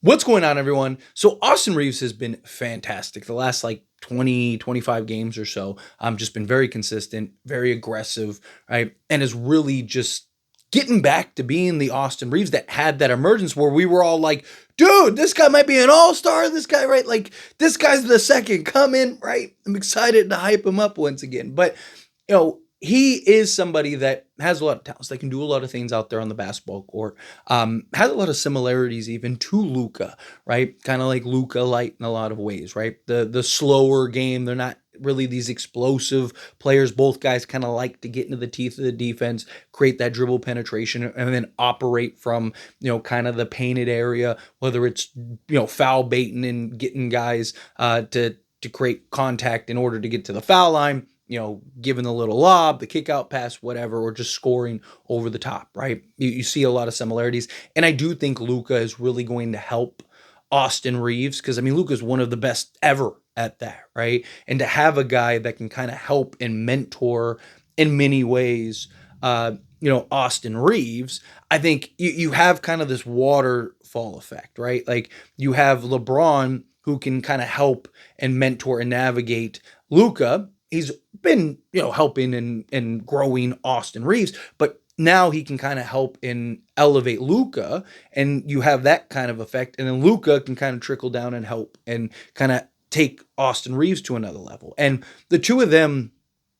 What's going on, everyone? So Austin Reaves has been fantastic the last like 20, 25 games or so. Just been very consistent, very aggressive, right? And is really just getting back to being the Austin Reaves that had that emergence where we were all like, dude, this guy might be an all-star. This guy, right? Like, this guy's the second coming, right? I'm excited to hype him up once again. But he is somebody that has a lot of talents. They can do a lot of things out there on the basketball court. Has a lot of similarities even to Luka, right? Kind of like Luka light in a lot of ways, right? The slower game. They're not really these explosive players. Both guys kind of like to get into the teeth of the defense, create that dribble penetration, and then operate from kind of the painted area, whether it's foul baiting and getting guys to create contact in order to get to the foul line, giving the little lob, the kick out pass, whatever, or just scoring over the top, right? You see a lot of similarities. And I do think Luka is really going to help Austin Reaves because, Luka is one of the best ever at that, right? And to have a guy that can kind of help and mentor in many ways, Austin Reaves, I think you have kind of this waterfall effect, right? Like you have LeBron who can kind of help and mentor and navigate Luka. He's been, helping and growing Austin Reaves, but now he can kind of help and elevate Luka, and you have that kind of effect. And then Luka can kind of trickle down and help and kind of take Austin Reaves to another level. And the two of them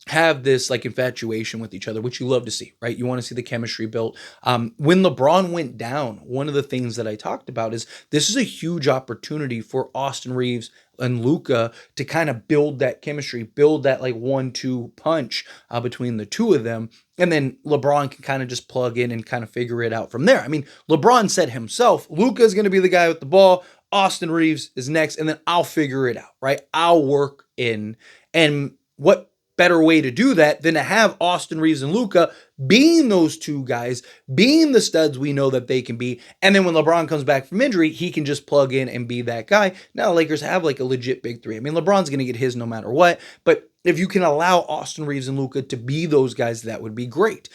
have this like infatuation with each other, which you love to see, right? You want to see the chemistry built. When LeBron went down, one of the things that I talked about is this is a huge opportunity for Austin Reaves and Luka to kind of build that chemistry, build that like 1-2 punch between the two of them. And then LeBron can kind of just plug in and kind of figure it out from there. LeBron said himself, Luka is going to be the guy with the ball. Austin Reaves is next, and then I'll figure it out, right? I'll work in. And what better way to do that than to have Austin Reaves and Luka being those two guys, being the studs we know that they can be. And then when LeBron comes back from injury, he can just plug in and be that guy. Now, Lakers have like a legit big three. LeBron's going to get his no matter what. But if you can allow Austin Reaves and Luka to be those guys, that would be great.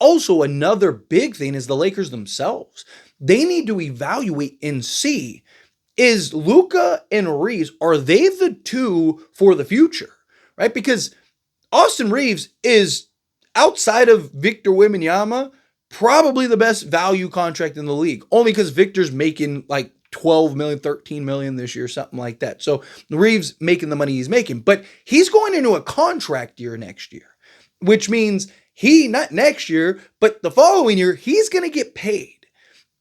Also, another big thing is the Lakers themselves. They need to evaluate and see, is Luka and Reaves, are they the two for the future, right? Because Austin Reaves is, outside of Victor Wembanyama, probably the best value contract in the league. Only because Victor's making like 12 million, 13 million this year, something like that. So Reaves making the money he's making, but he's going into a contract year next year, which means not next year, but the following year, he's going to get paid.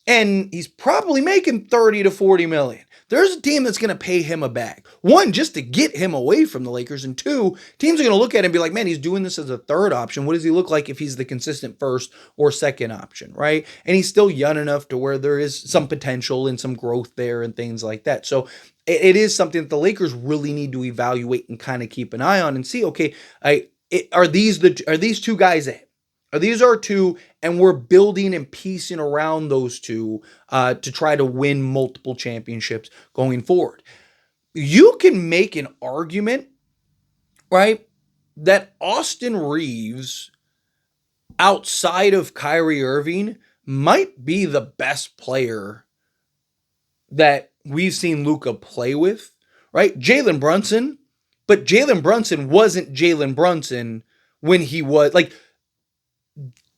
And he's probably making 30 to 40 million. There's a team that's going to pay him a bag. One, just to get him away from the Lakers. And two, teams are going to look at him and be like, man, he's doing this as a third option. What does he look like if he's the consistent first or second option, right? And he's still young enough to where there is some potential and some growth there and things like that. So it is something that the Lakers really need to evaluate and kind of keep an eye on and see, okay, are these two guys it? Are these our two, and we're building and piecing around those two to try to win multiple championships going forward? You can make an argument, right, that Austin Reaves, outside of Kyrie Irving, might be the best player that we've seen Luka play with, right? Jalen Brunson, but Jalen Brunson wasn't Jalen Brunson when he was like,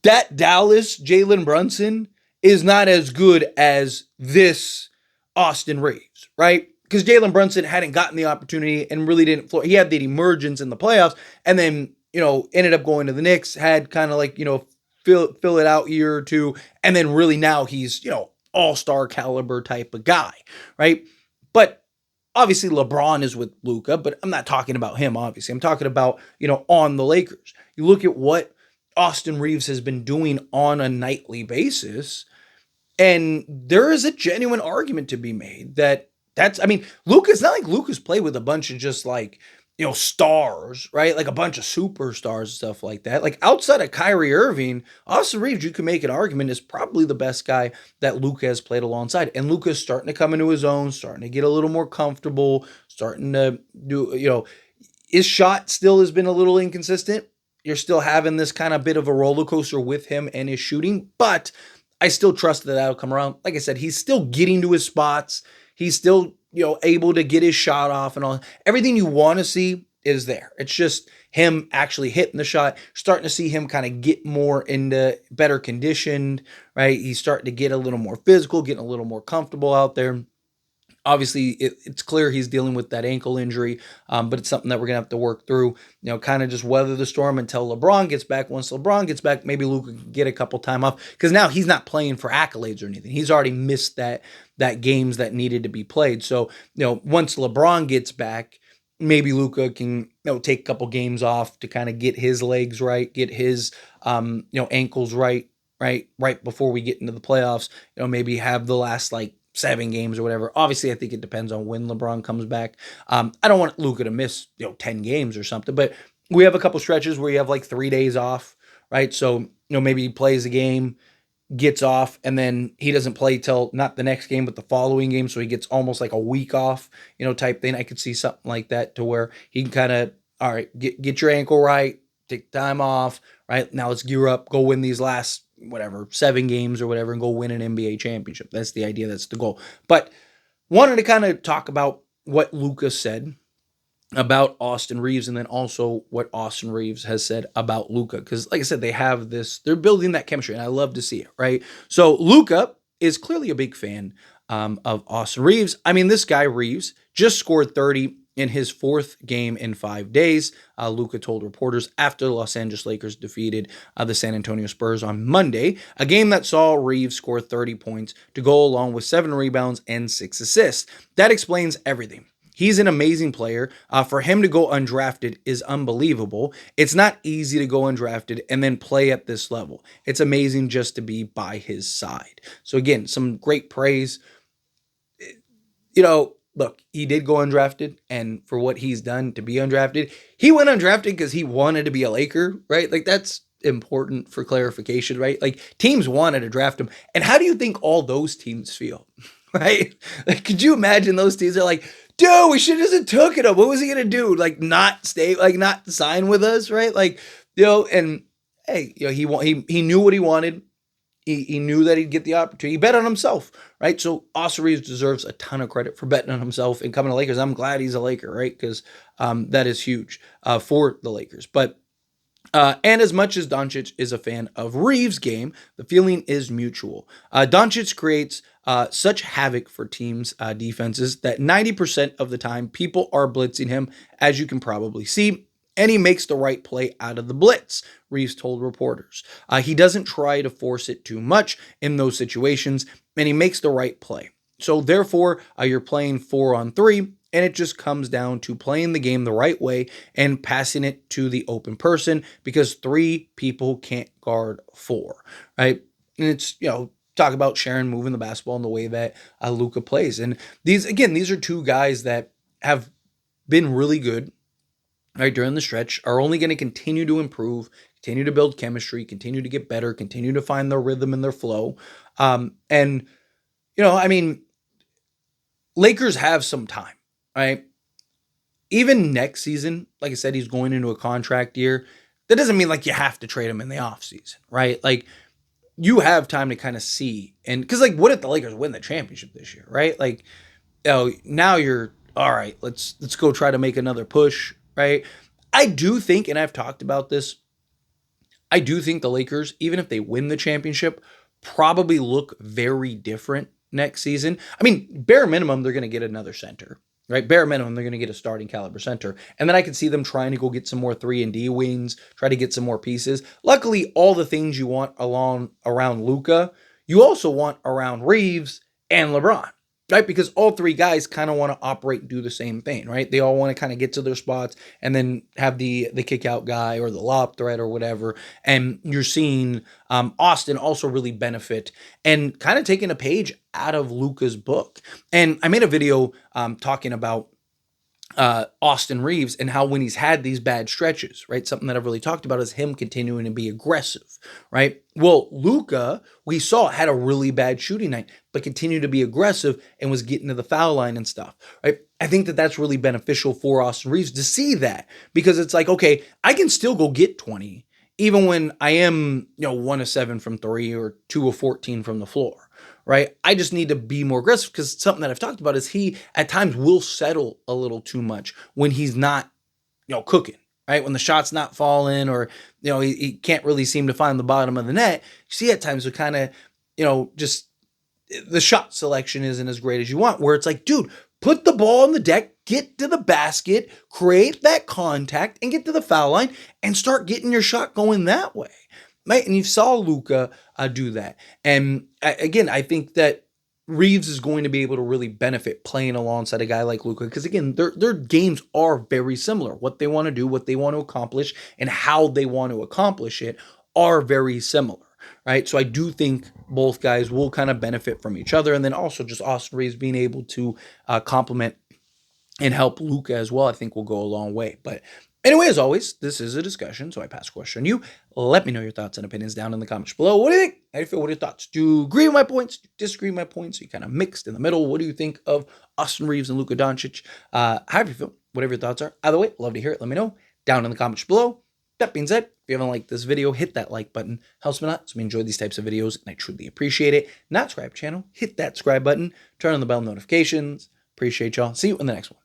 that Dallas Jalen Brunson is not as good as this Austin Reaves, right? Because Jalen Brunson hadn't gotten the opportunity and really didn't floor. He had the emergence in the playoffs and then, ended up going to the Knicks, had kind of like, fill it out year or two. And then really now he's, all-star caliber type of guy, right? But obviously LeBron is with Luka, but I'm not talking about him, obviously. I'm talking about, on the Lakers. You look at what Austin Reaves has been doing on a nightly basis, and there is a genuine argument to be made Luka's not like Luka's played with a bunch of just like, stars, right? Like a bunch of superstars and stuff like that. Like outside of Kyrie Irving, Austin Reaves, you can make an argument, is probably the best guy that Luka has played alongside. And Luka's starting to come into his own, starting to get a little more comfortable, starting to do, his shot still has been a little inconsistent. You're still having this kind of bit of a roller coaster with him and his shooting, but I still trust that that'll come around. Like I said, he's still getting to his spots. He's still, able to get his shot off and all. Everything you want to see is there. It's just him actually hitting the shot, starting to see him kind of get more into better conditioned, right? He's starting to get a little more physical, getting a little more comfortable out there. Obviously, it's clear he's dealing with that ankle injury, but it's something that we're going to have to work through, kind of just weather the storm until LeBron gets back. Once LeBron gets back, maybe Luka can get a couple time off because now he's not playing for accolades or anything. He's already missed that games that needed to be played. So, once LeBron gets back, maybe Luka can, take a couple games off to kind of get his legs right, get his, ankles right before we get into the playoffs, maybe have the last 7 games or whatever. Obviously, I think it depends on when LeBron comes back. I don't want Luka to miss 10 games or something, but we have a couple stretches where you have 3 days off, right? So maybe he plays a game, gets off, and then he doesn't play till not the next game, but the following game. So he gets almost like a week off, type thing. I could see something like that to where he can kind of, all right, get your ankle right, take time off, right? Now let's gear up, go win these last 7 games or whatever, and go win an NBA championship. That's the idea. That's the goal. But wanted to kind of talk about what Luka said about Austin Reaves, and then also what Austin Reaves has said about Luka. Because like I said, they're building that chemistry, and I love to see it, right? So Luka is clearly a big fan of Austin Reaves. I mean, this guy Reeves just scored 30 in his 4th game in 5 days. Luka told reporters after the Los Angeles Lakers defeated the San Antonio Spurs on Monday, a game that saw Reeves score 30 points to go along with 7 rebounds and 6 assists. That explains everything. He's an amazing player. For him to go undrafted is unbelievable. It's not easy to go undrafted and then play at this level. It's amazing just to be by his side. So again, some great praise. Look, he did go undrafted, and for what he's done to be undrafted, he went undrafted because he wanted to be a Laker, right? That's important for clarification, right? Teams wanted to draft him. And how do you think all those teams feel, right? Could you imagine those teams are like, dude, we should have just took it up. What was he going to do? Not stay, not sign with us, right? And hey, he knew what he wanted. He knew that he'd get the opportunity. He bet on himself, right? So Austin Reaves deserves a ton of credit for betting on himself and coming to Lakers. I'm glad he's a Laker, right? Because that is huge for the Lakers. But and as much as Doncic is a fan of Reeves' game, the feeling is mutual. Doncic creates such havoc for teams' defenses that 90% of the time people are blitzing him, as you can probably see. And he makes the right play out of the blitz, Reeves told reporters. He doesn't try to force it too much in those situations, and he makes the right play. So therefore, you're playing 4-on-3, and it just comes down to playing the game the right way and passing it to the open person because 3 people can't guard 4, right? And it's, talk about Sharon moving the basketball in the way that Luka plays. And these are 2 guys that have been really good, right, during the stretch, are only going to continue to improve, continue to build chemistry, continue to get better, continue to find their rhythm and their flow. Lakers have some time, right? Even next season, like I said, he's going into a contract year. That doesn't mean you have to trade him in the offseason, right? You have time to kind of see. And because what if the Lakers win the championship this year, right? Now you're all right, let's go try to make another push, right? I do think, and I've talked about this, I do think the Lakers, even if they win the championship, probably look very different next season. I mean, bare minimum, they're going to get another center, right? Bare minimum, they're going to get a starting caliber center. And then I could see them trying to go get some more 3-and-D wings, try to get some more pieces. Luckily, all the things you want around Luka, you also want around Reeves and LeBron, right? Because all 3 guys kind of want to operate and do the same thing, right? They all want to kind of get to their spots and then have the kick out guy or the lob threat or whatever. And you're seeing Austin also really benefit and kind of taking a page out of Luka's book. And I made a video talking about Austin Reaves and how when he's had these bad stretches, right? Something that I've really talked about is him continuing to be aggressive, right? Well, Luka, we saw, had a really bad shooting night, but continued to be aggressive and was getting to the foul line and stuff, right? I think that that's really beneficial for Austin Reaves to see that because it's okay, I can still go get 20 even when I am, 1 of 7 from 3 or 2 of 14 from the floor, right? I just need to be more aggressive because something that I've talked about is he at times will settle a little too much when he's not, cooking, right? When the shot's not falling or, he can't really seem to find the bottom of the net. You see at times it kind of, just the shot selection isn't as great as you want, where it's like, dude, put the ball on the deck, get to the basket, create that contact, and get to the foul line and start getting your shot going that way. Right? And you saw Luka do that. And again, I think that Reeves is going to be able to really benefit playing alongside a guy like Luka because, again, their games are very similar. What they want to do, what they want to accomplish, and how they want to accomplish it are very similar. Right. So I do think both guys will kind of benefit from each other. And then also just Austin Reaves being able to complement and help Luka as well, I think will go a long way. But anyway, as always, this is a discussion. So I pass a question on you. Let me know your thoughts and opinions down in the comments below. What do you think? How do you feel? What are your thoughts? Do you agree with my points? Do you disagree with my points? Are you kind of mixed in the middle? What do you think of Austin Reaves and Luka Doncic? However you feel, whatever your thoughts are. Either way, love to hear it. Let me know down in the comments below. That being said, if you haven't liked this video, hit that like button. Helps me a lot. So we enjoy these types of videos, and I truly appreciate it. Not subscribe channel, hit that subscribe button. Turn on the bell notifications. Appreciate y'all. See you in the next one.